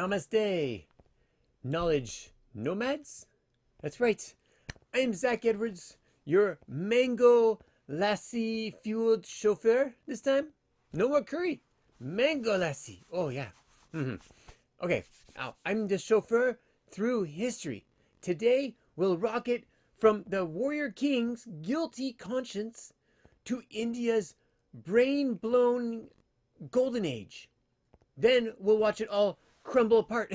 Namaste, knowledge nomads? That's right. I'm Zach Edwards, your mango lassi fueled chauffeur this time. No more curry. Mango lassi. Oh, yeah. Okay, now I'm the chauffeur through history. Today, we'll rock it from the warrior king's guilty conscience to India's brain-blown golden age. Then we'll watch it all crumble apart,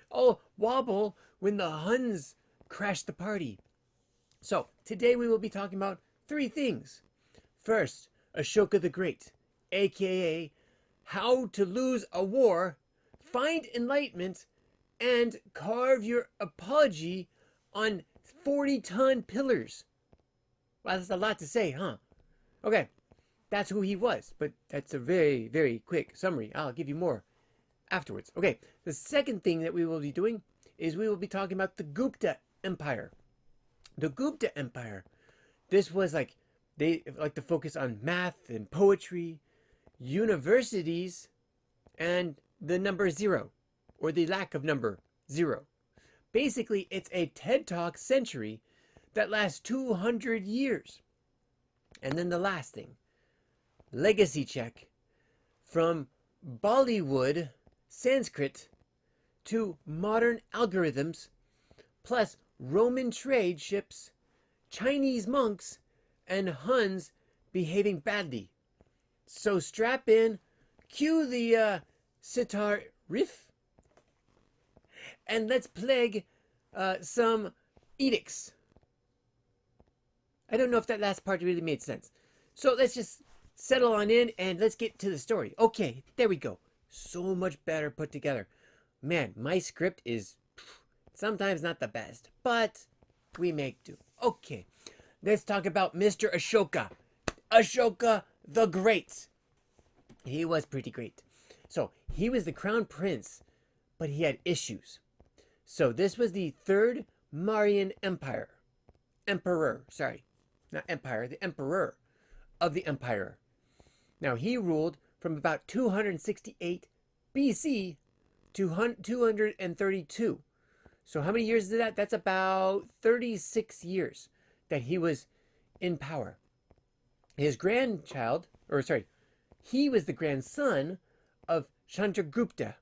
all wobble when the Huns crash the party. So, today we will be talking about three things. First, Ashoka the Great, aka how to lose a war, find enlightenment, and carve your apology on 40-ton pillars. Wow, that's a lot to say, huh? Okay, that's who he was, but that's a very, very quick summary. I'll give you more afterwards. Okay, the second thing that we will be doing is we will be talking about the Gupta Empire. The Gupta Empire, this was they like to focus on math and poetry, universities, and the number zero, or the lack of number zero. Basically, it's a TED Talk century that lasts 200 years. And then the last thing, legacy check from Bollywood Sanskrit to modern algorithms, plus Roman trade ships, Chinese monks, and Huns behaving badly. So strap in, cue the sitar riff, and let's plague some edicts. I don't know if that last part really made sense. So let's just settle on in and let's get to the story. Okay, there we go. So much better put together. Man, my script is sometimes not the best, but we make do. Okay, let's talk about Mr. Ashoka. Ashoka the Great. He was pretty great. So he was the crown prince, but he had issues. So this was the third Mauryan Empire. Emperor, sorry. Not empire, the emperor of the empire. Now, he ruled from about 268 BC to 232. So how many years is that? That's about 36 years that he was in power. His grandchild, he was the grandson of Chandragupta,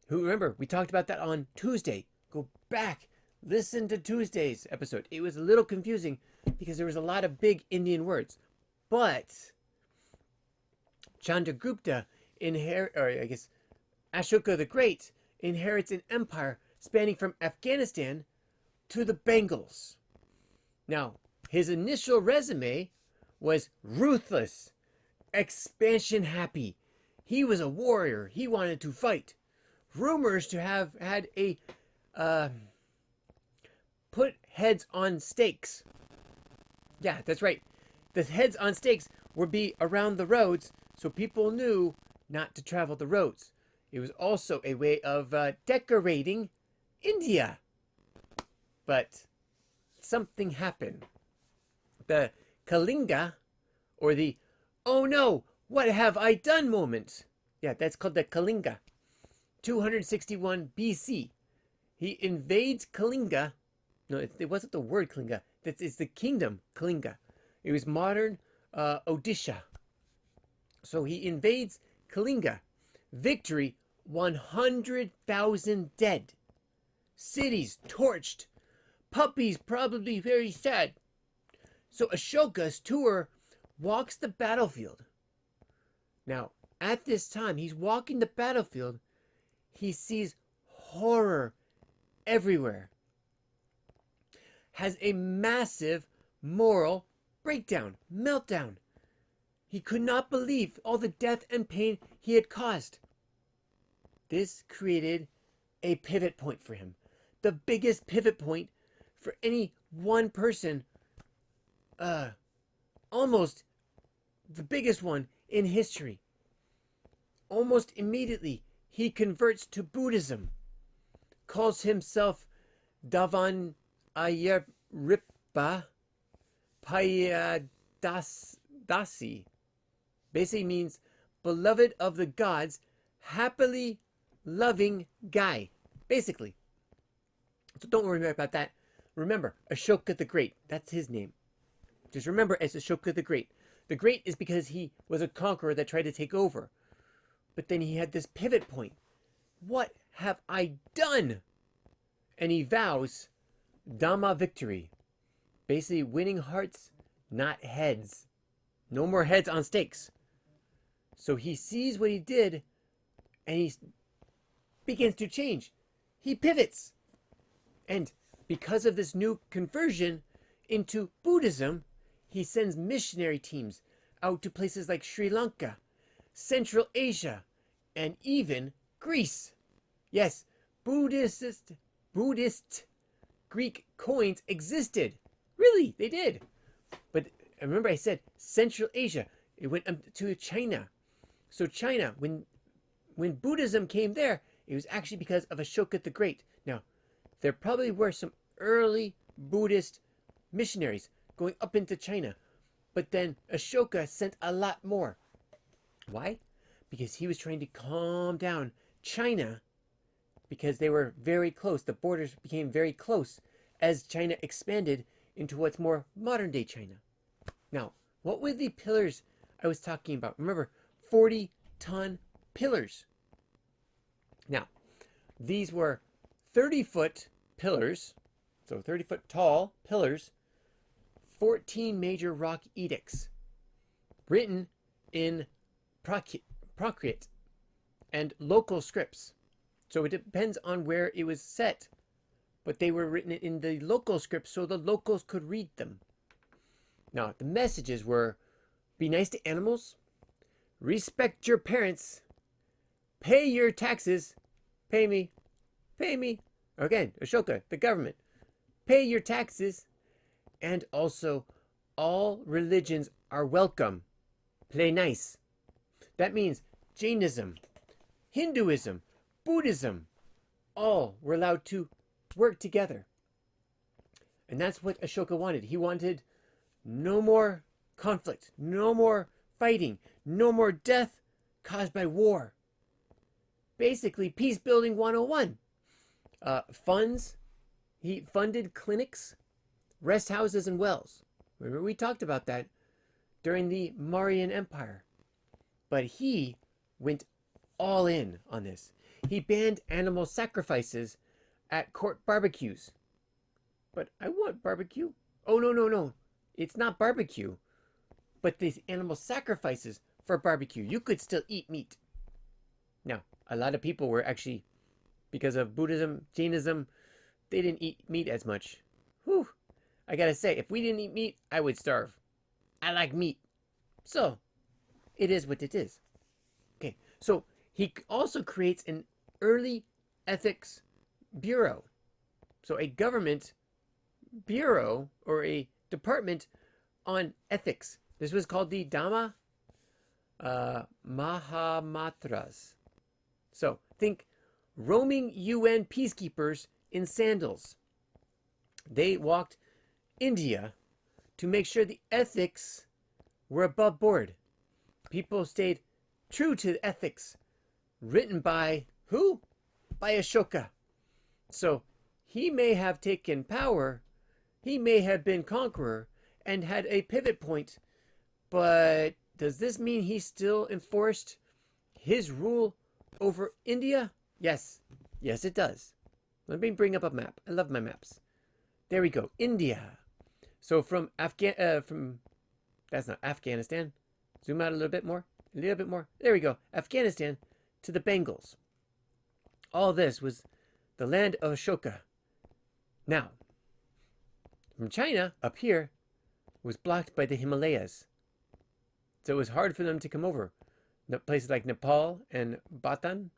who, remember, we talked about that on Tuesday. Go back, listen to Tuesday's episode. It was a little confusing because there was a lot of big Indian words. But Chandragupta Ashoka the Great inherits an empire spanning from Afghanistan to the Bengals. Now, his initial resume was ruthless, expansion happy. He was a warrior. He wanted to fight. Rumors to have had a put heads on stakes. Yeah, that's right. The heads on stakes would be around the roads, so people knew not to travel the roads. It was also a way of decorating India. But something happened. The Kalinga, or the "oh no, what have I done" moment. Yeah, that's called the Kalinga. 261 BC. He invades Kalinga. No, it wasn't the word Kalinga. It's the kingdom Kalinga. It was modern Odisha. So he invades Kalinga. Victory, 100,000 dead. Cities torched. Puppies probably very sad. So Ashoka's tour walks the battlefield. Now, at this time, he's walking the battlefield. He sees horror everywhere. Has a massive moral breakdown, meltdown. He could not believe all the death and pain he had caused. This created a pivot point for him. The biggest pivot point for any one person. Almost the biggest one in history. Almost immediately, he converts to Buddhism. Calls himself Davan Ayaripa Payadasi. Basically means beloved of the gods, happily loving guy, basically. So don't worry about that. Remember, Ashoka the Great, that's his name. Just remember as Ashoka the Great. The Great is because he was a conqueror that tried to take over. But then he had this pivot point. What have I done? And he vows Dhamma victory. Basically winning hearts, not heads. No more heads on stakes. So he sees what he did and he begins to change. He pivots. And because of this new conversion into Buddhism, he sends missionary teams out to places like Sri Lanka, Central Asia, and even Greece. Yes, Buddhist Greek coins existed. Really, they did. But remember I said Central Asia. It went to China. So China, when Buddhism came there, it was actually because of Ashoka the Great. Now, there probably were some early Buddhist missionaries going up into China. But then Ashoka sent a lot more. Why? Because he was trying to calm down China because they were very close. The borders became very close as China expanded into what's more modern day China. Now, what were the pillars I was talking about? Remember, 40-ton pillars. Now, these were 30-foot pillars, so 30-foot tall pillars, 14 major rock edicts, written in Prakrit and local scripts. So it depends on where it was set, but they were written in the local scripts so the locals could read them. Now, the messages were, be nice to animals, respect your parents, pay your taxes, pay me, again, Ashoka, the government, pay your taxes, and also all religions are welcome, play nice. That means Jainism, Hinduism, Buddhism, all were allowed to work together. And that's what Ashoka wanted. He wanted no more conflict, no more fighting, no more death caused by war. Basically, peace building 101. Funds, he funded clinics, rest houses, and wells. Remember, we talked about that during the Mauryan Empire. But he went all in on this. He banned animal sacrifices at court barbecues. But I want barbecue. Oh, no. It's not barbecue. But these animal sacrifices for barbecue, you could still eat meat. Now, a lot of people were actually, because of Buddhism, Jainism, they didn't eat meat as much. Whew. I gotta say, if we didn't eat meat, I would starve. I like meat. So, it is what it is. Okay, so he also creates an early ethics bureau. So a government bureau or a department on ethics. This was called the Dhamma Mahamatras. So think roaming UN peacekeepers in sandals. They walked India to make sure the ethics were above board. People stayed true to the ethics written by who? By Ashoka. So he may have taken power, he may have been conqueror and had a pivot point, but does this mean he still enforced his rule over India? Yes. Yes, it does. Let me bring up a map. I love my maps. There we go. India. So from that's not Afghanistan. Zoom out a little bit more. A little bit more. There we go. Afghanistan to the Bengals. All this was the land of Ashoka. Now, from China up here was blocked by the Himalayas. So it was hard for them to come over. Places like Nepal and Bhutan,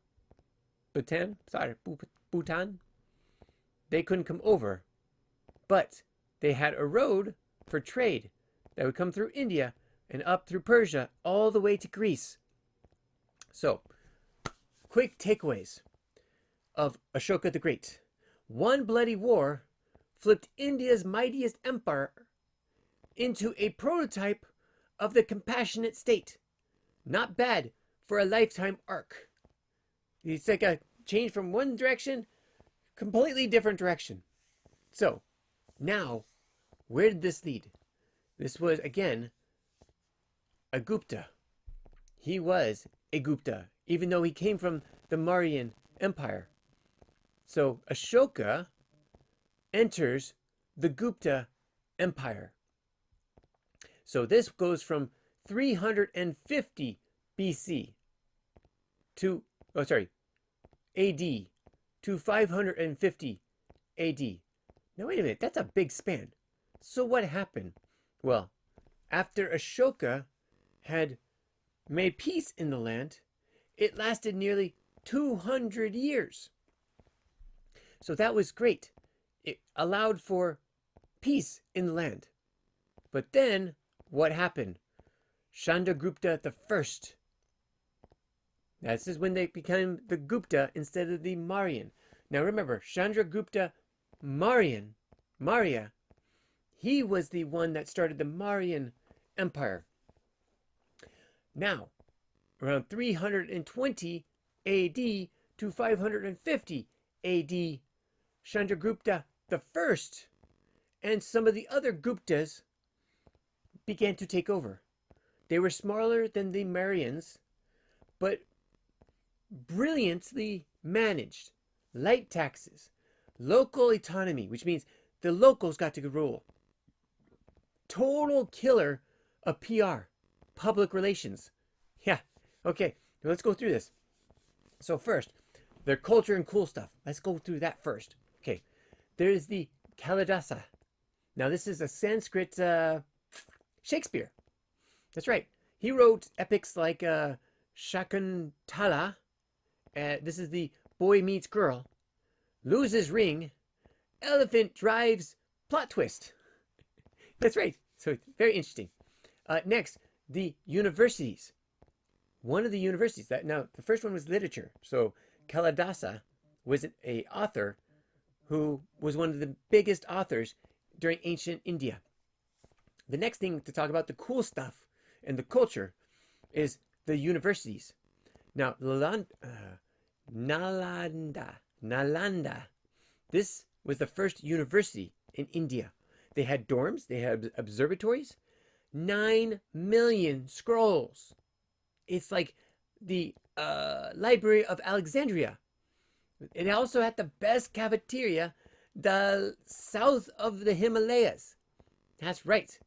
they couldn't come over. But they had a road for trade that would come through India and up through Persia all the way to Greece. So, quick takeaways of Ashoka the Great. One bloody war flipped India's mightiest empire into a prototype of the compassionate state. Not bad for a lifetime arc. It's like a changed from one direction, completely different direction. So now, where did this lead? This was, again, a Gupta. He was a Gupta, even though he came from the Mauryan Empire. So Ashoka enters the Gupta Empire. So this goes from 350 BC to, AD to 550 AD. Now wait a minute, that's a big span. So what happened? Well, after Ashoka had made peace in the land, it lasted nearly 200 years. So that was great. It allowed for peace in the land. But then, what happened? Chandragupta I. This is when they became the Gupta instead of the Mauryan. Now remember, Chandragupta Maurya, he was the one that started the Mauryan Empire. Now, around 320 AD to 550 AD, Chandragupta I and some of the other Guptas began to take over. They were smaller than the Mauryans, but brilliantly managed. Light taxes, local autonomy, which means the locals got to rule. Total killer of PR, public relations. Yeah, okay, let's go through this. So first, their culture and cool stuff. Let's go through that first. Okay, there is the Kalidasa. Now this is a Sanskrit Shakespeare. That's right. He wrote epics like Shakuntala. This is the boy meets girl. Loses ring. Elephant drives plot twist. That's right. So very interesting. Next, the universities. One of the universities that now the first one was literature. So Kalidasa was an author who was one of the biggest authors during ancient India. The next thing to talk about, the cool stuff and the culture, is the universities. Now, Nalanda. This was the first university in India. They had dorms, they had observatories, 9 million scrolls. It's like the Library of Alexandria. It also had the best cafeteria the south of the Himalayas. That's right.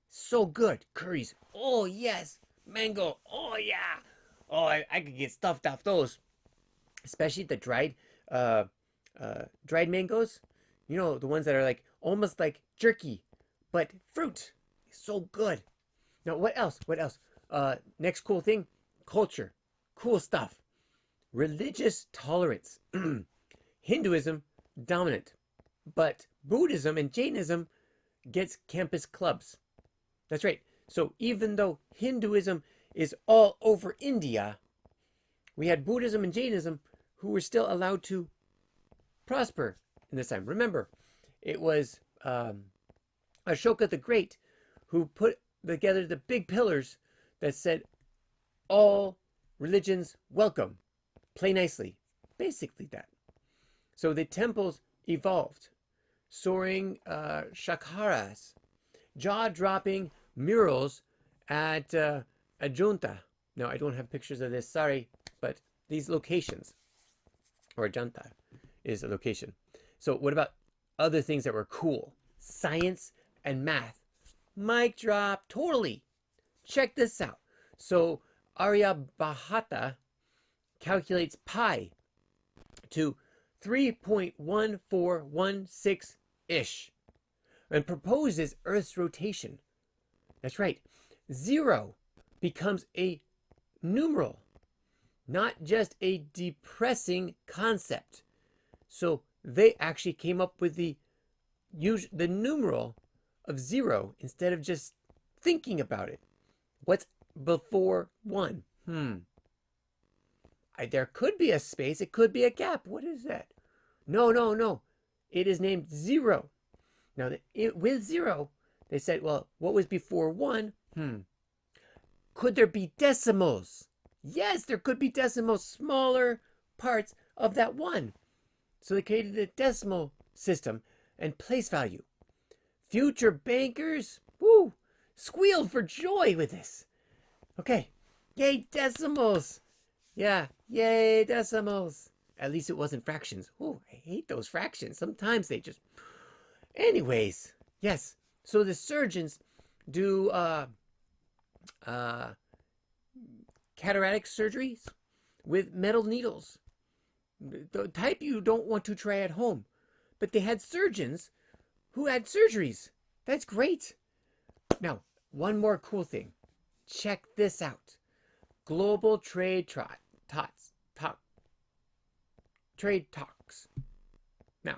So good. Curries. Oh, yes. Mango. Oh, yeah. Oh, I could get stuffed off those. Especially the dried mangoes. You know, the ones that are like almost like jerky, but fruit. So good. Now, what else? What else? Next cool thing, culture. Cool stuff. Religious tolerance. Hinduism, dominant. But Buddhism and Jainism gets campus clubs. That's right. So even though Hinduism is all over India, we had Buddhism and Jainism who were still allowed to prosper in this time. Remember, it was Ashoka the Great who put together the big pillars that said, all religions welcome, play nicely. Basically that. So the temples evolved. Soaring shakharas, jaw-dropping murals at Ajanta. Now, I don't have pictures of this, sorry, but these locations, or Ajanta is a location. So what about other things that were cool? Science and math. Mic drop, totally. Check this out. So Aryabhata calculates pi to 3.1416-ish and proposes Earth's rotation. That's right. 0 becomes a numeral, not just a depressing concept. So they actually came up with the numeral of 0 instead of just thinking about it. What's before 1? There could be a space. It could be a gap. What is that? No. It is named 0. Now, with 0, they said, well, what was before 1? Could there be decimals? Yes, there could be decimals, smaller parts of that one. So they created a decimal system and place value. Future bankers, woo, squealed for joy with this. Okay, yay decimals. Yeah, yay decimals. At least it wasn't fractions. Oh, I hate those fractions. Sometimes they just... Anyways, yes. So the surgeons do cataract surgeries with metal needles. The type you don't want to try at home. But they had surgeons who had surgeries. That's great. Now, one more cool thing. Check this out. Global trade talks. Now,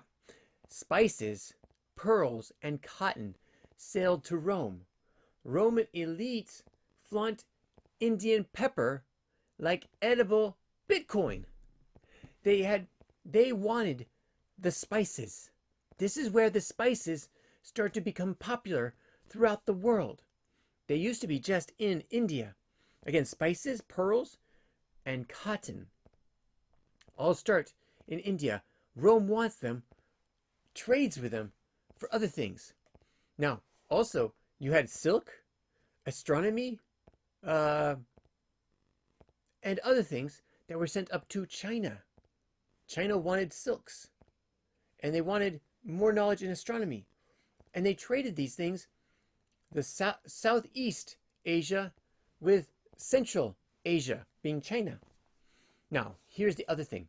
spices, pearls, and cotton sailed to Rome. Roman elites flaunt Indian pepper like edible Bitcoin. They wanted the spices. This is where the spices start to become popular throughout the world. They used to be just in India. Again, spices, pearls, and cotton all start in India. Rome wants them, trades with them for other things. Now, also, you had silk, astronomy, and other things that were sent up to China. China wanted silks, and they wanted more knowledge in astronomy. And they traded these things, the Southeast Asia with Central Asia, being China. Now, here's the other thing.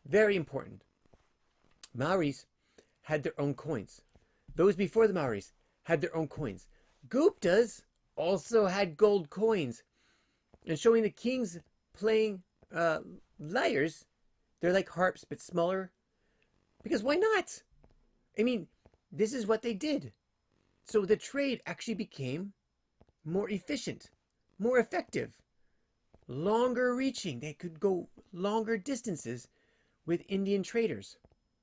Very important. Maoris had their own coins. Those before the Maoris had their own coins. Guptas also had gold coins. And showing the kings playing lyres, they're like harps but smaller. Because why not? I mean, this is what they did. So the trade actually became more efficient, more effective, longer reaching. They could go longer distances with Indian traders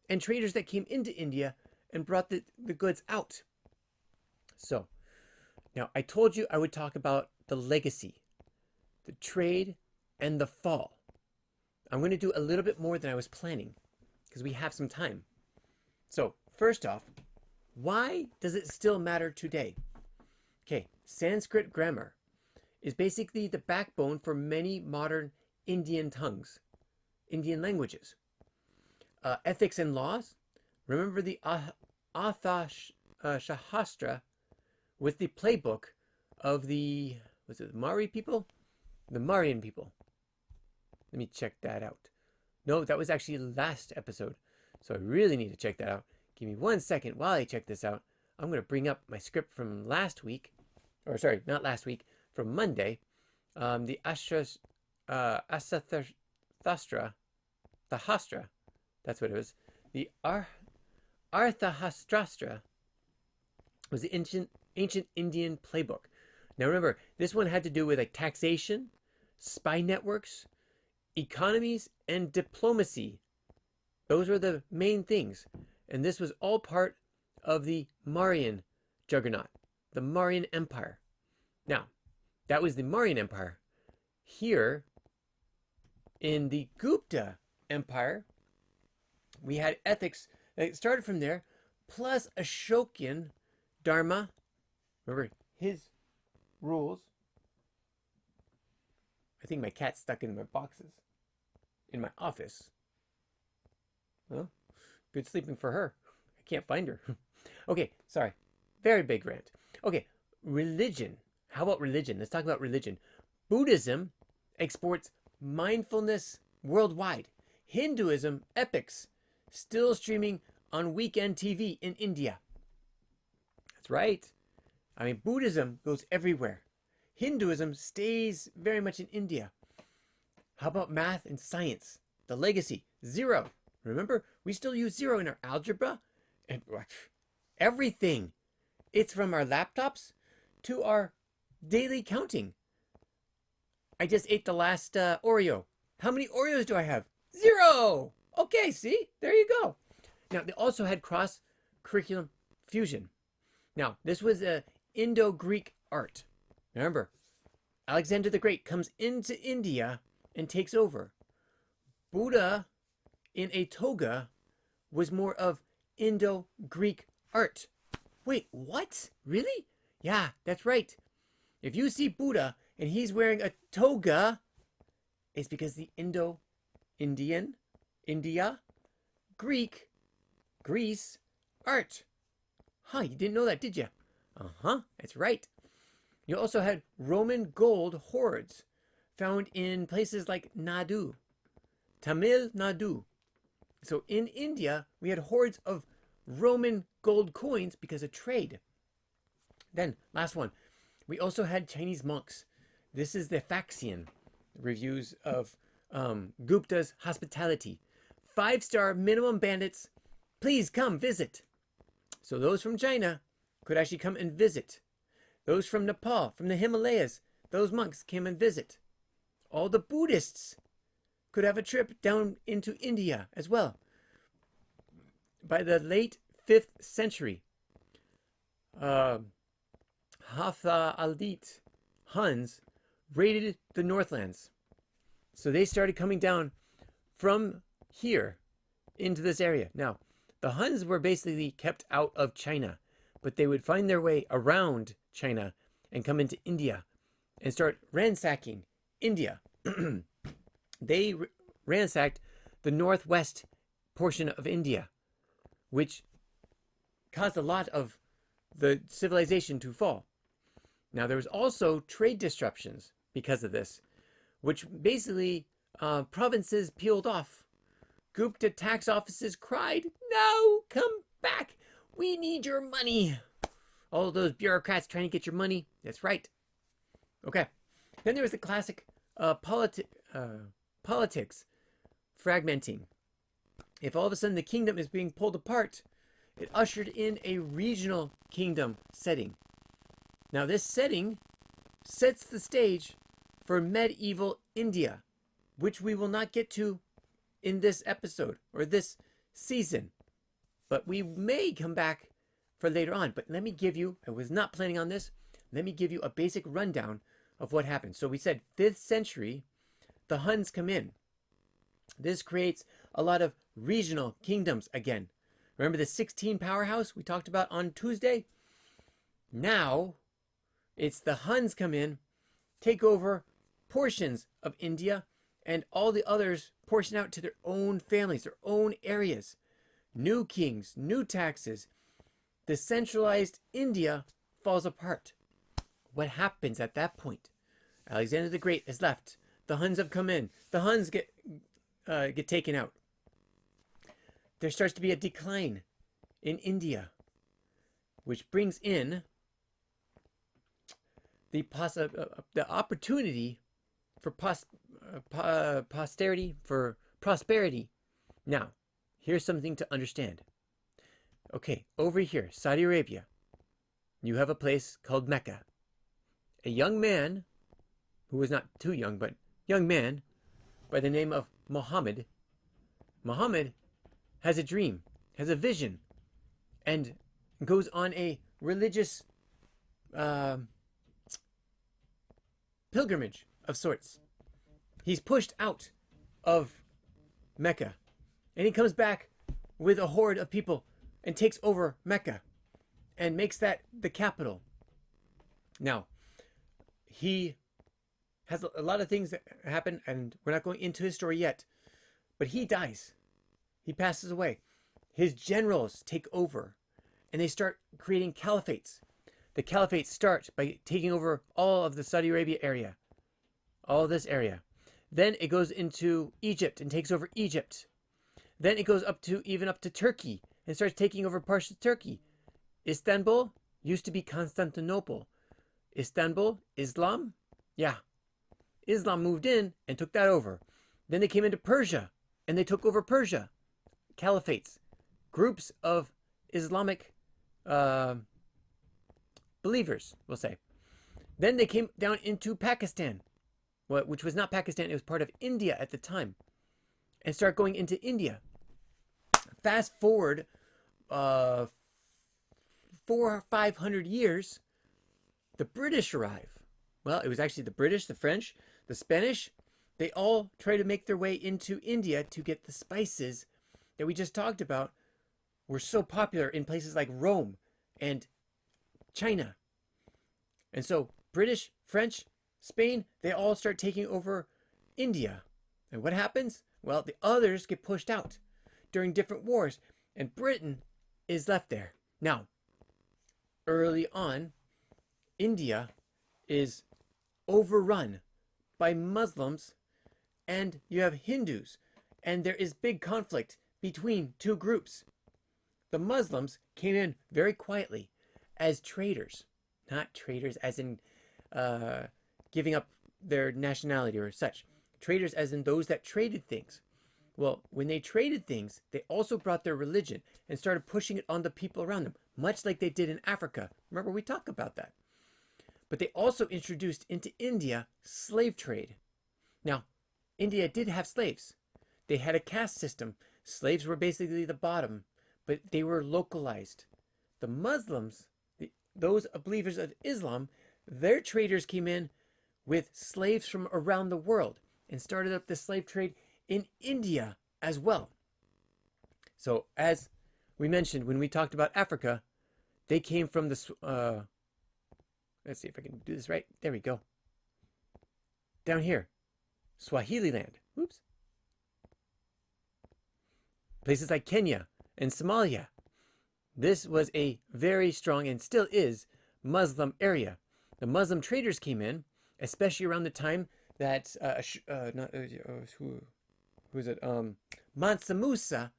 and traders that came into India and brought the goods out. So now I told you I would talk about the legacy, the trade, and the fall. I'm going to do a little bit more than I was planning because we have some time. So first off, why does it still matter today? Okay, Sanskrit grammar is basically the backbone for many modern Indian tongues, Indian languages. Ethics and laws. Remember the Shastra was the playbook of the, was it the Mari people? The Marian people. Let me check that out. No, that was actually last episode. So I really need to check that out. Give me 1 second while I check this out. I'm going to bring up my script from last week. Or sorry, not last week. From Monday. The Thahastra. That's what it was. The Arthashastra was the ancient Indian playbook. Now remember, this one had to do with like taxation, spy networks, economies, and diplomacy. Those were the main things. And this was all part of the Mauryan juggernaut, the Mauryan Empire. Now, that was the Mauryan Empire. Here, in the Gupta Empire, we had ethics that started from there, plus Ashokan Dharma. Remember, his rules. I think my cat's stuck in my boxes in my office. Well, good sleeping for her. I can't find her. Okay, sorry. Very big rant. Okay, religion. How about religion? Let's talk about religion. Buddhism exports mindfulness worldwide. Hinduism epics still streaming on weekend TV in India. That's right. I mean, Buddhism goes everywhere. Hinduism stays very much in India. How about math and science? The legacy, 0. Remember, we still use 0 in our algebra and everything. It's from our laptops to our daily counting. I just ate the last Oreo. How many Oreos do I have? 0. Okay, see? There you go. Now, they also had cross-curriculum fusion. Now, this was a Indo-Greek art. Remember, Alexander the Great comes into India and takes over. Buddha in a toga was more of Indo-Greek art. Wait, what? Really? Yeah, that's right. If you see Buddha and he's wearing a toga, it's because the Indo-Indian, India, Greek, Greece, art. Huh, you didn't know that, did you? Uh-huh, that's right. You also had Roman gold hoards found in places like Nadu, Tamil Nadu. So in India, we had hoards of Roman gold coins because of trade. Then, last one, we also had Chinese monks. This is the Faxian reviews of Gupta's hospitality. 5-star minimum bandits, please come visit. So those from China could actually come and visit. Those from Nepal, from the Himalayas, those monks came and visit. All the Buddhists could have a trip down into India as well. By the late 5th century, Hafsa Aldit Huns raided the Northlands. So they started coming down from here into this area. Now, the Huns were basically kept out of China, but they would find their way around China and come into India and start ransacking India. They ransacked the northwest portion of India, which caused a lot of the civilization to fall. Now, there was also trade disruptions because of this, which basically provinces peeled off. Gupta tax offices cried, "No, come back. We need your money." All those bureaucrats trying to get your money. That's right. Okay. Then there was the classic politics fragmenting. If all of a sudden the kingdom is being pulled apart, it ushered in a regional kingdom setting. Now this setting sets the stage for medieval India, which we will not get to in this episode or this season, but we may come back for later on. But let me give you, I was not planning on this, let me give you a basic rundown of what happened. So we said 5th century, the Huns come in. This creates a lot of regional kingdoms again. Remember the 16 powerhouse we talked about on Tuesday? Now, it's the Huns come in, take over portions of India, and all the others portion out to their own families, their own areas. New kings, new taxes. The centralized India falls apart. What happens at that point? Alexander the Great is left. The Huns have come in. The Huns get taken out. There starts to be a decline in India, which brings in the opportunity for posterity, for prosperity. Now, here's something to understand. Okay, over here, Saudi Arabia, you have a place called Mecca. A young man, who was not too young, but young man by the name of Muhammad. Muhammad has a dream, has a vision, and goes on a religious pilgrimage of sorts. He's pushed out of Mecca, and he comes back with a horde of people and takes over Mecca and makes that the capital. Now, he has a lot of things that happen, and we're not going into his story yet, but he dies. He passes away. His generals take over, and they start creating caliphates. The caliphates start by taking over all of the Saudi Arabia area, all of this area. Then it goes into Egypt and takes over Egypt. Then it goes up to Turkey and starts taking over parts of Turkey. Istanbul used to be Constantinople. Istanbul, Islam, yeah. Islam moved in and took that over. Then they came into Persia and they took over Persia. Caliphates, groups of Islamic believers, we'll say. Then they came down into Pakistan, which was not Pakistan, it was part of India at the time, and start going into India. Fast forward 400 or 500 years, the British arrive. Well, it was actually the British, the French, the Spanish, they all try to make their way into India to get the spices that we just talked about were so popular in places like Rome and China. And so British, French, Spain, they all start taking over India. And what happens? Well, the others get pushed out during different wars, and Britain is left there. Now, early on, India is overrun by Muslims, and you have Hindus, and there is big conflict between two groups. The Muslims came in very quietly as traders, not traders as in giving up their nationality or such. Traders as in those that traded things. Well, when they traded things, they also brought their religion and started pushing it on the people around them, much like they did in Africa. Remember, we talked about that. But they also introduced into India slave trade. Now, India did have slaves. They had a caste system. Slaves were basically the bottom, but they were localized. The Muslims, those believers of Islam, their traders came in with slaves from around the world and started up the slave trade in India as well. So as we mentioned when we talked about Africa, they came from the, let's see if I can do this right. There we go. Down here, Swahili land. Oops. Places like Kenya and Somalia. This was a very strong and still is Muslim area. The Muslim traders came in, especially around the time that Mansa Musa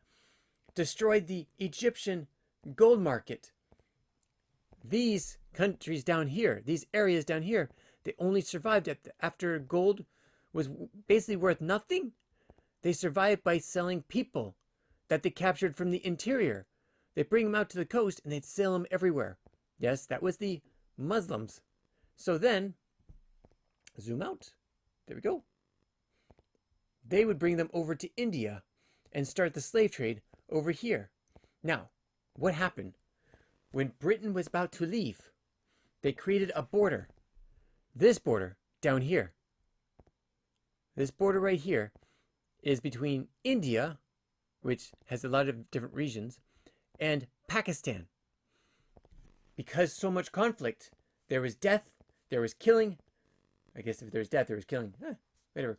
destroyed the Egyptian gold market. These countries down here, these areas down here, they only survived after gold was basically worth nothing. They survived by selling people that they captured from the interior. They bring them out to the coast and they'd sell them everywhere. Yes, that was the Muslims. So then, zoom out. There we go. They would bring them over to India and start the slave trade over here. Now, what happened? When Britain was about to leave, they created a border. This border down here. This border right here is between India, which has a lot of different regions, and Pakistan. Because so much conflict, there was death, there was killing. I guess if there's death, there was killing. Whatever.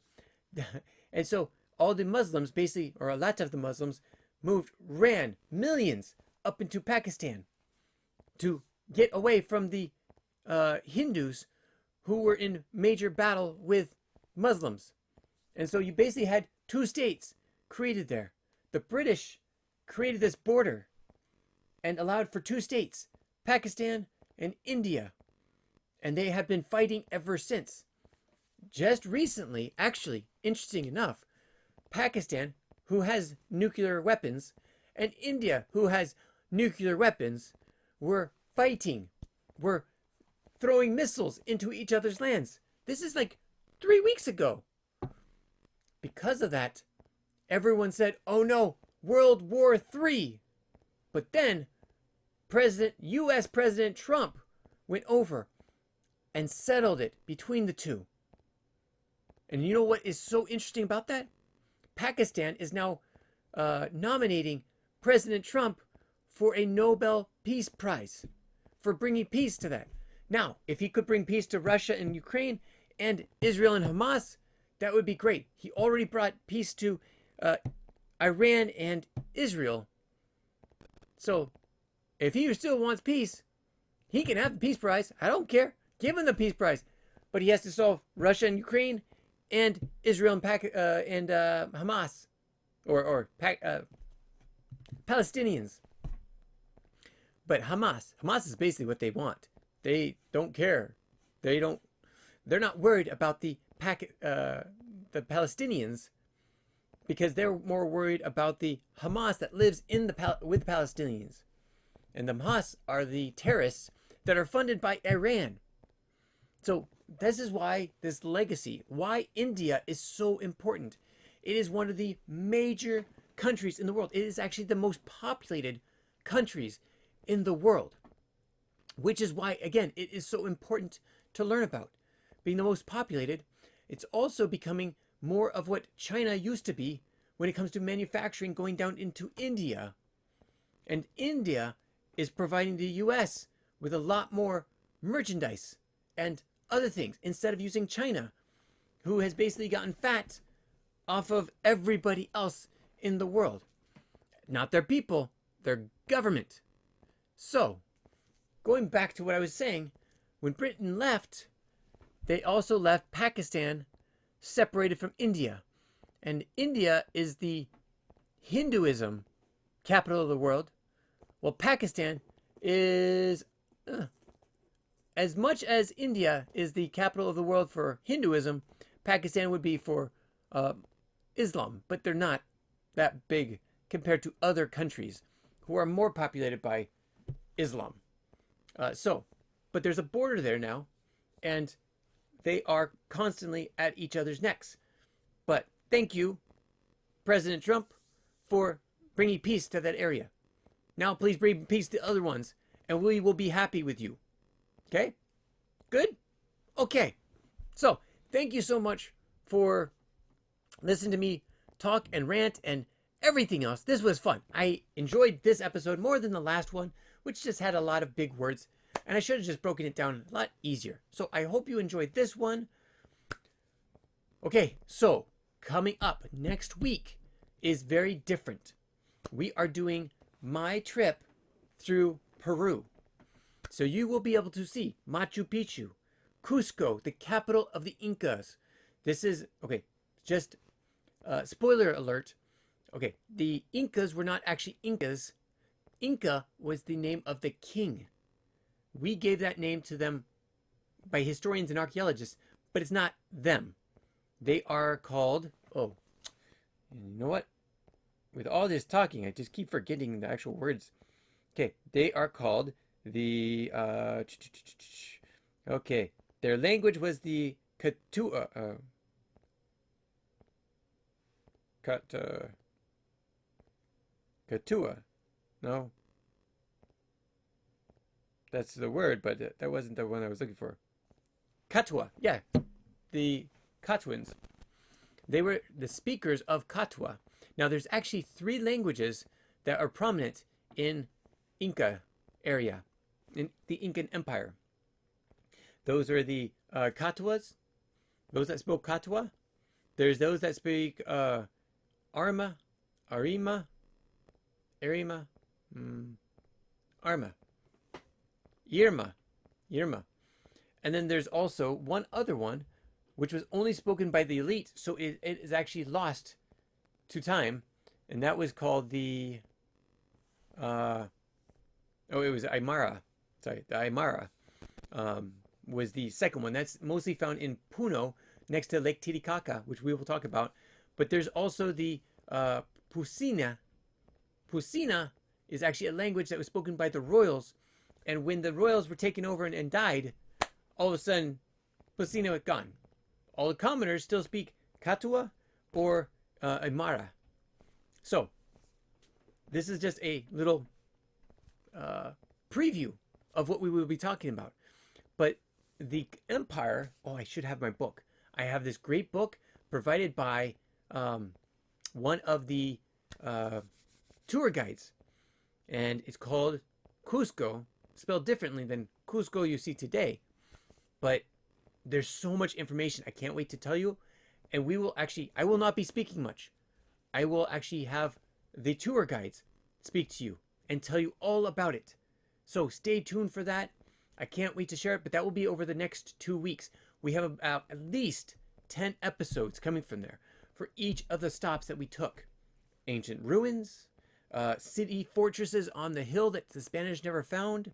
And so all the Muslims, basically, or a lot of the Muslims, ran millions up into Pakistan to get away from the Hindus who were in major battle with Muslims. And so you basically had two states created there. The British created this border and allowed for two states, Pakistan and India. And they have been fighting ever since. Just recently, actually, interesting enough, Pakistan, who has nuclear weapons, and India, who has nuclear weapons, were fighting, were throwing missiles into each other's lands. This is like 3 weeks ago. Because of that, everyone said, oh no, World War III. But then U.S. President Trump went over and settled it between the two. And you know what is so interesting about that? Pakistan is now nominating President Trump for a Nobel Peace Prize for bringing peace to that. Now, if he could bring peace to Russia and Ukraine and Israel and Hamas, that would be great. He already brought peace to Iran and Israel. So, if he still wants peace, he can have the Peace Prize. I don't care. Give him the Peace Prize. But he has to solve Russia and Ukraine and Israel and Hamas. Or Palestinians. But Hamas is basically what they want. They don't care. They're not worried about the Palestinians, because they're more worried about the Hamas that lives with Palestinians. And the Hamas are the terrorists that are funded by Iran. So this is why this legacy, why India is so important. It is one of the major countries in the world. It is actually the most populated countries in the world, which is why, again, it is so important to learn about. Being the most populated, it's also becoming more of what China used to be when it comes to manufacturing going down into India. And India is providing the US with a lot more merchandise and other things instead of using China, who has basically gotten fat off of everybody else in the world. Not their people, their government. So, going back to what I was saying, when Britain left, they also left Pakistan separated from India. And India is the Hinduism capital of the world, while Pakistan is, as much as India is the capital of the world for Hinduism, Pakistan would be for Islam, but they're not that big compared to other countries who are more populated by Islam. But there's a border there now, and they are constantly at each other's necks. But thank you, President Trump, for bringing peace to that area. Now please bring peace to other ones, and we will be happy with you. Okay? Good? Okay. So, thank you so much for listening to me talk and rant and everything else. This was fun. I enjoyed this episode more than the last one, which just had a lot of big words, and I should have just broken it down a lot easier. So I hope you enjoyed this one. Okay, so coming up next week is very different. We are doing my trip through Peru. So you will be able to see Machu Picchu, Cusco, the capital of the Incas. This is, okay, just spoiler alert. Okay, the Incas were not actually Incas. Inca was the name of the king. We gave that name to them by historians and archaeologists, but it's not them. They are called, oh, you know what? With all this talking, I just keep forgetting the actual words. Okay, they are called the, okay, their language was the Catua, Catua, no, that's the word, but that wasn't the one I was looking for. Catua, yeah, the Catuans. They were the speakers of Catua. Now, there's actually 3 languages that are prominent in Inca area, in the Incan Empire. Those are the Catuas, those that spoke Catua. There's those that speak Arma, Arima, Arma, Irma. And then there's also one other one, which was only spoken by the elite, so it is actually lost to time, and that was called the, it was Aymara. Sorry, the Aymara was the second one. That's mostly found in Puno, next to Lake Titicaca, which we will talk about. But there's also the Pusina. Pusina is actually a language that was spoken by the royals, and when the royals were taken over and died, all of a sudden, Pusina was gone. All the commoners still speak Catua or Aymara. So, this is just a little preview of what we will be talking about. But the empire, oh, I should have my book. I have this great book provided by one of the tour guides. And it's called Cusco, spelled differently than Cusco you see today. But there's so much information. I can't wait to tell you. And we will actually, I will not be speaking much. I will actually have the tour guides speak to you and tell you all about it. So stay tuned for that. I can't wait to share it, but that will be over the next 2 weeks. We have about at least 10 episodes coming from there for each of the stops that we took. Ancient ruins, city fortresses on the hill that the Spanish never found,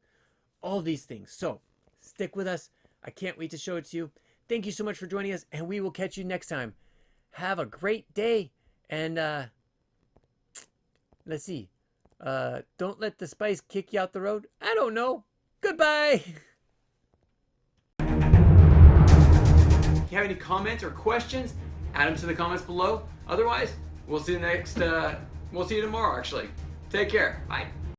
all these things. So stick with us. I can't wait to show it to you. Thank you so much for joining us, and we will catch you next time. Have a great day, and let's see. Don't let the spice kick you out the road. I don't know. Goodbye. If you have any comments or questions, add them to the comments below. Otherwise, we'll see you tomorrow, actually. Take care. Bye.